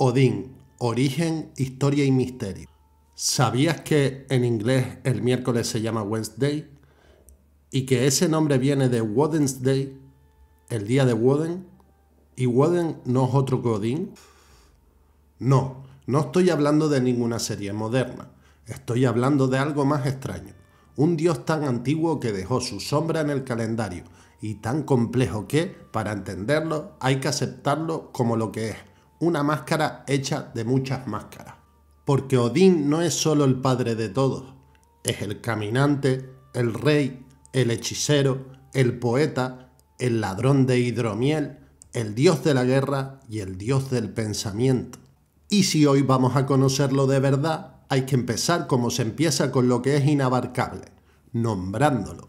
Odín, origen, historia y misterio. ¿Sabías que en inglés el miércoles se llama Wednesday? Y que ese nombre viene de Wednesday, el día de Woden. ¿Y Woden no es otro que Odín? No, no estoy hablando de ninguna serie moderna. Estoy hablando de algo más extraño. Un dios tan antiguo que dejó su sombra en el calendario y tan complejo que, para entenderlo, hay que aceptarlo como lo que es, una máscara hecha de muchas máscaras. Porque Odín no es solo el padre de todos, es el caminante, el rey, el hechicero, el poeta, el ladrón de hidromiel, el dios de la guerra y el dios del pensamiento. Y si hoy vamos a conocerlo de verdad, hay que empezar como se empieza con lo que es inabarcable, nombrándolo.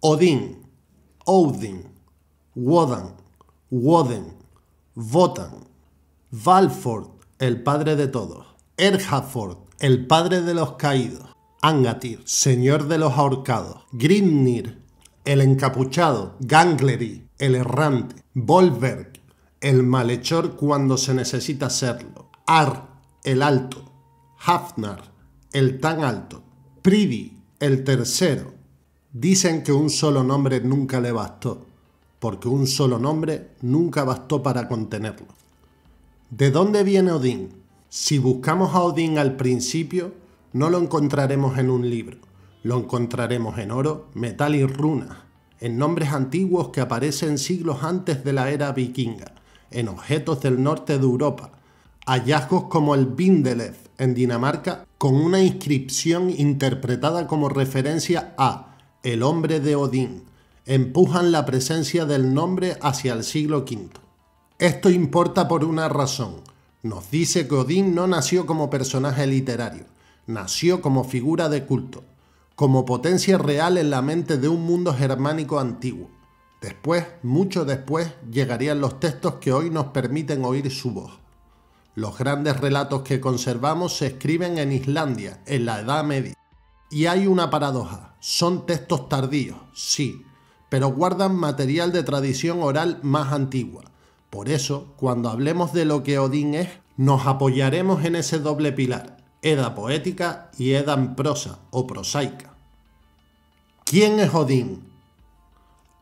Odín, Odin, Wodan, Woden, Wotan, Valford, el padre de todos, Erhaford, el padre de los caídos, Angatyr, señor de los ahorcados, Grimnir, el encapuchado, Gangleri, el errante, Volverg, el malhechor cuando se necesita serlo, Ar, el alto, Hafnar, el tan alto, Pridi, el tercero. Dicen que un solo nombre nunca le bastó, porque un solo nombre nunca bastó para contenerlo. ¿De dónde viene Odín? Si buscamos a Odín al principio, no lo encontraremos en un libro. Lo encontraremos en oro, metal y runas, en nombres antiguos que aparecen siglos antes de la era vikinga, en objetos del norte de Europa, hallazgos como el Vindelez en Dinamarca, con una inscripción interpretada como referencia a el hombre de Odín, empujan la presencia del nombre hacia el siglo V. Esto importa por una razón. Nos dice que Odín no nació como personaje literario, nació como figura de culto, como potencia real en la mente de un mundo germánico antiguo. Después, mucho después, llegarían los textos que hoy nos permiten oír su voz. Los grandes relatos que conservamos se escriben en Islandia, en la Edad Media. Y hay una paradoja, son textos tardíos, sí, pero guardan material de tradición oral más antigua. Por eso, cuando hablemos de lo que Odín es, nos apoyaremos en ese doble pilar, Edda poética y Edda en prosa o prosaica. ¿Quién es Odín?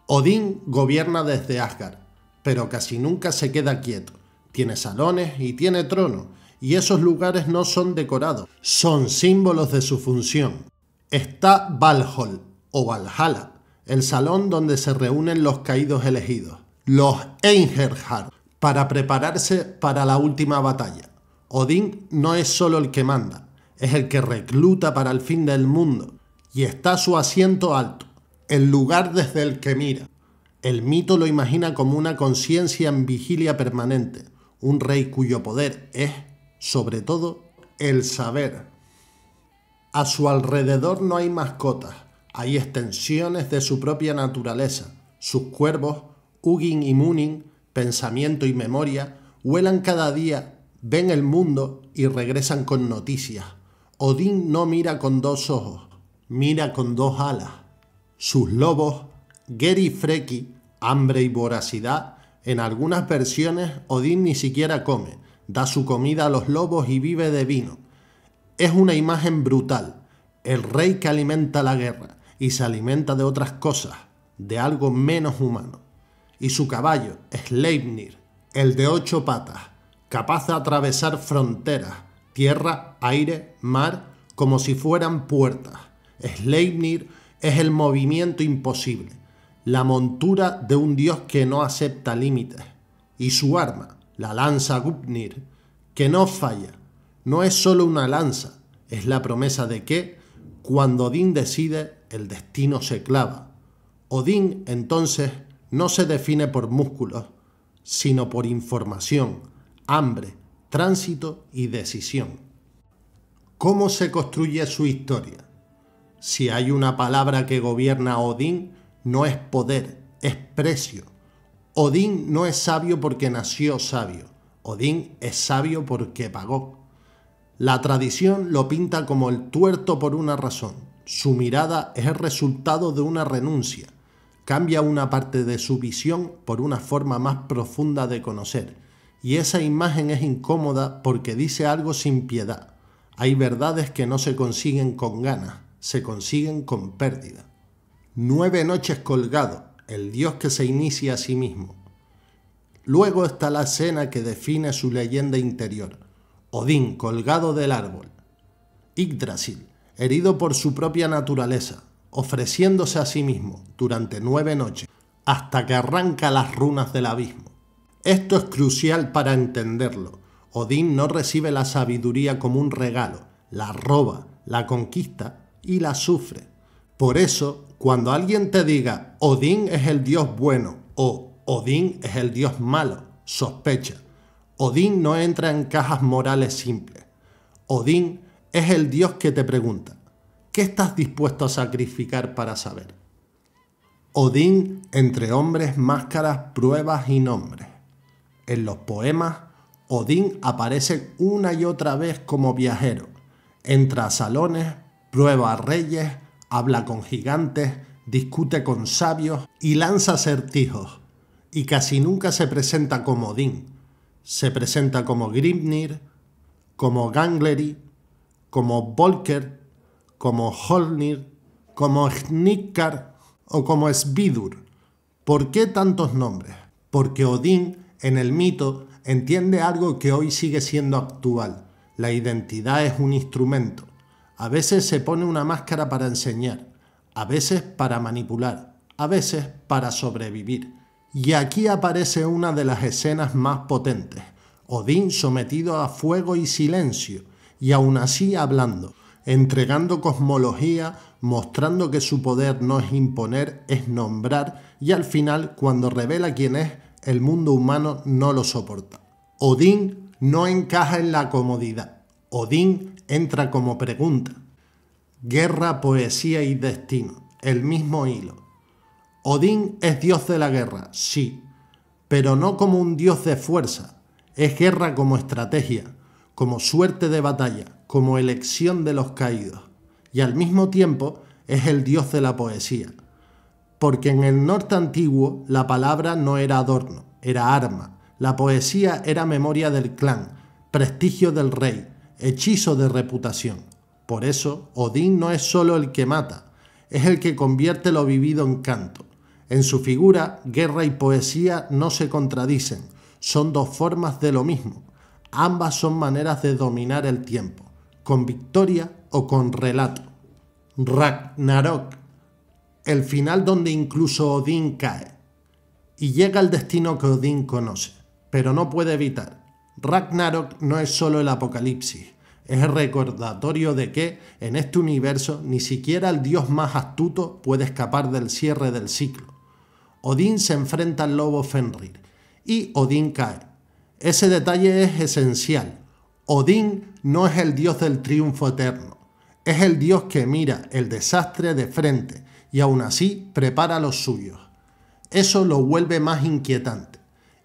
Odín gobierna desde Asgard, pero casi nunca se queda quieto. Tiene salones y tiene trono, y esos lugares no son decorados, son símbolos de su función. Está Valhall o Valhalla, el salón donde se reúnen los caídos elegidos, los Einherjar, para prepararse para la última batalla. Odín no es solo el que manda, es el que recluta para el fin del mundo, y está su asiento alto, el lugar desde el que mira. El mito lo imagina como una conciencia en vigilia permanente, un rey cuyo poder es, sobre todo, el saber. A su alrededor no hay mascotas, hay extensiones de su propia naturaleza. Sus cuervos, Hugin y Munin, pensamiento y memoria, vuelan cada día, ven el mundo y regresan con noticias. Odín no mira con dos ojos, mira con dos alas. Sus lobos, Geri y Freki, hambre y voracidad. En algunas versiones Odín ni siquiera come, da su comida a los lobos y vive de vino. Es una imagen brutal, el rey que alimenta la guerra y se alimenta de otras cosas, de algo menos humano. Y su caballo, Sleipnir, el de 8 patas, capaz de atravesar fronteras, tierra, aire, mar, como si fueran puertas. Sleipnir es el movimiento imposible, la montura de un dios que no acepta límites. Y su arma, la lanza Gupnir, que no falla, no es solo una lanza, es la promesa de que, cuando Odín decide, el destino se clava. Odín, entonces, no se define por músculos, sino por información, hambre, tránsito y decisión. ¿Cómo se construye su historia? Si hay una palabra que gobierna a Odín, no es poder, es precio. Odín no es sabio porque nació sabio. Odín es sabio porque pagó. La tradición lo pinta como el tuerto por una razón. Su mirada es el resultado de una renuncia. Cambia una parte de su visión por una forma más profunda de conocer. y esa imagen es incómoda porque dice algo sin piedad. Hay verdades que no se consiguen con ganas, se consiguen con pérdida. 9 noches colgado, el dios que se inicia a sí mismo. Luego está la escena que define su leyenda interior. Odín colgado del árbol. Yggdrasil, herido por su propia naturaleza, ofreciéndose a sí mismo durante 9 noches, hasta que arranca las runas del abismo. Esto es crucial para entenderlo. Odín no recibe la sabiduría como un regalo, la roba, la conquista y la sufre. Por eso, cuando alguien te diga Odín es el dios bueno o Odín es el dios malo, sospecha. Odín no entra en cajas morales simples. Odín es el dios que te pregunta, ¿qué estás dispuesto a sacrificar para saber? Odín entre hombres, máscaras, pruebas y nombres. En los poemas, Odín aparece una y otra vez como viajero. Entra a salones, prueba a reyes, habla con gigantes, discute con sabios y lanza acertijos. Y casi nunca se presenta como Odín. Se presenta como Grimnir, como Gangleri, como Volker, como Holnir, como Hnikkar o como Svidur. ¿Por qué tantos nombres? Porque Odín, en el mito, entiende algo que hoy sigue siendo actual. La identidad es un instrumento. A veces se pone una máscara para enseñar, a veces para manipular, a veces para sobrevivir. Y aquí aparece una de las escenas más potentes. Odín sometido a fuego y silencio, y aún así hablando, entregando cosmología, mostrando que su poder no es imponer, es nombrar, y al final, cuando revela quién es, el mundo humano no lo soporta. Odín no encaja en la comodidad. Odín entra como pregunta. Guerra, poesía y destino, el mismo hilo. Odín es dios de la guerra, sí, pero no como un dios de fuerza. Es guerra como estrategia, como suerte de batalla, como elección de los caídos. Y al mismo tiempo es el dios de la poesía. Porque en el norte antiguo la palabra no era adorno, era arma. La poesía era memoria del clan, prestigio del rey, hechizo de reputación. Por eso, Odín no es solo el que mata, es el que convierte lo vivido en canto. En su figura, guerra y poesía no se contradicen, son dos formas de lo mismo. Ambas son maneras de dominar el tiempo, con victoria o con relato. Ragnarok, el final donde incluso Odín cae. Y llega el destino que Odín conoce, pero no puede evitar. Ragnarok no es solo el apocalipsis, es el recordatorio de que, en este universo, ni siquiera el dios más astuto puede escapar del cierre del ciclo. Odín se enfrenta al lobo Fenrir, y Odín cae. Ese detalle es esencial. Odín no es el dios del triunfo eterno, es el dios que mira el desastre de frente y aún así prepara los suyos. Eso lo vuelve más inquietante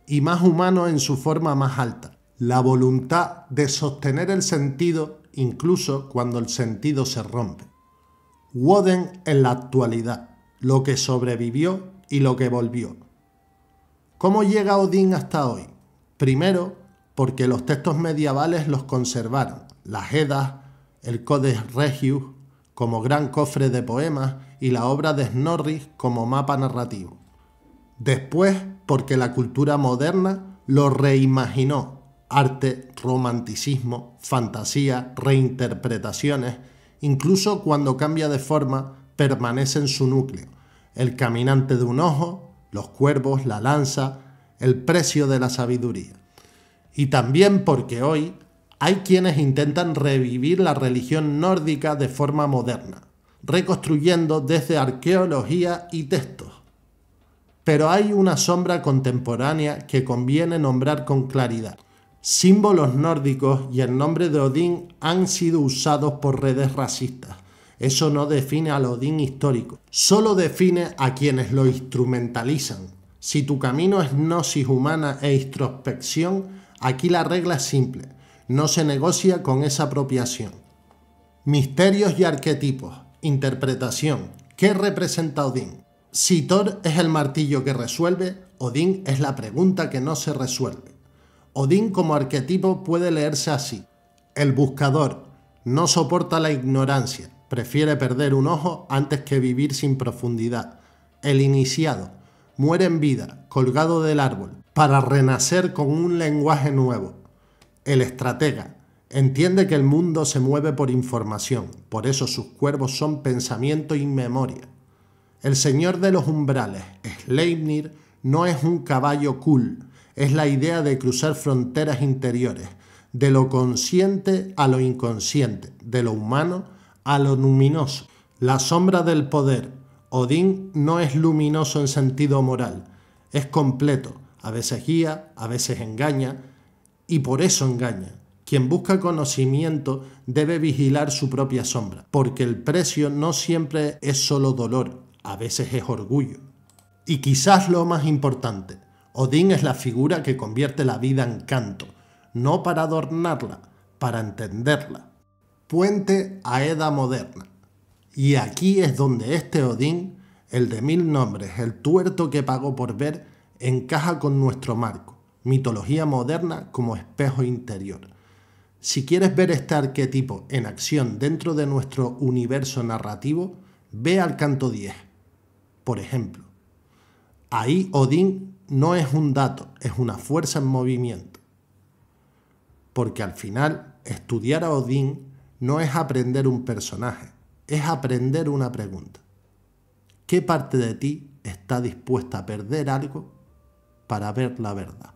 y más humano en su forma más alta. La voluntad de sostener el sentido incluso cuando el sentido se rompe. Woden en la actualidad, lo que sobrevivió y lo que volvió. ¿Cómo llega Odín hasta hoy? Primero, porque los textos medievales los conservaron, las Eddas, el Codex Regius como gran cofre de poemas y la obra de Snorri como mapa narrativo. Después, porque la cultura moderna lo reimaginó, arte, romanticismo, fantasía, reinterpretaciones, incluso cuando cambia de forma, permanece en su núcleo. El caminante de un ojo, los cuervos, la lanza, el precio de la sabiduría. Y también porque hoy hay quienes intentan revivir la religión nórdica de forma moderna, reconstruyendo desde arqueología y textos. Pero hay una sombra contemporánea que conviene nombrar con claridad. Símbolos nórdicos y el nombre de Odín han sido usados por redes racistas. Eso no define al Odín histórico, solo define a quienes lo instrumentalizan. Si tu camino es gnosis humana e introspección, aquí la regla es simple, no se negocia con esa apropiación. Misterios y arquetipos, interpretación, ¿qué representa Odín? Si Thor es el martillo que resuelve, Odín es la pregunta que no se resuelve. Odín como arquetipo puede leerse así: el buscador no soporta la ignorancia, prefiere perder un ojo antes que vivir sin profundidad. El iniciado muere en vida, colgado del árbol, para renacer con un lenguaje nuevo. El estratega entiende que el mundo se mueve por información, por eso sus cuervos son pensamiento y memoria. El señor de los umbrales, Sleipnir, no es un caballo cool, es la idea de cruzar fronteras interiores, de lo consciente a lo inconsciente, de lo humano a lo luminoso. La sombra del poder. Odín no es luminoso en sentido moral, es completo, a veces guía, a veces engaña, y por eso engaña. Quien busca conocimiento debe vigilar su propia sombra, porque el precio no siempre es solo dolor, a veces es orgullo. Y quizás lo más importante, Odín es la figura que convierte la vida en canto, no para adornarla, para entenderla. Puente a Edda moderna. Y aquí es donde este Odín, el de mil nombres, el tuerto que pagó por ver, encaja con nuestro marco, mitología moderna como espejo interior. Si quieres ver este arquetipo en acción dentro de nuestro universo narrativo, ve al canto 10, por ejemplo. Ahí Odín no es un dato, es una fuerza en movimiento. Porque al final, estudiar a Odín no es aprender un personaje, es aprender una pregunta. ¿Qué parte de ti está dispuesta a perder algo para ver la verdad?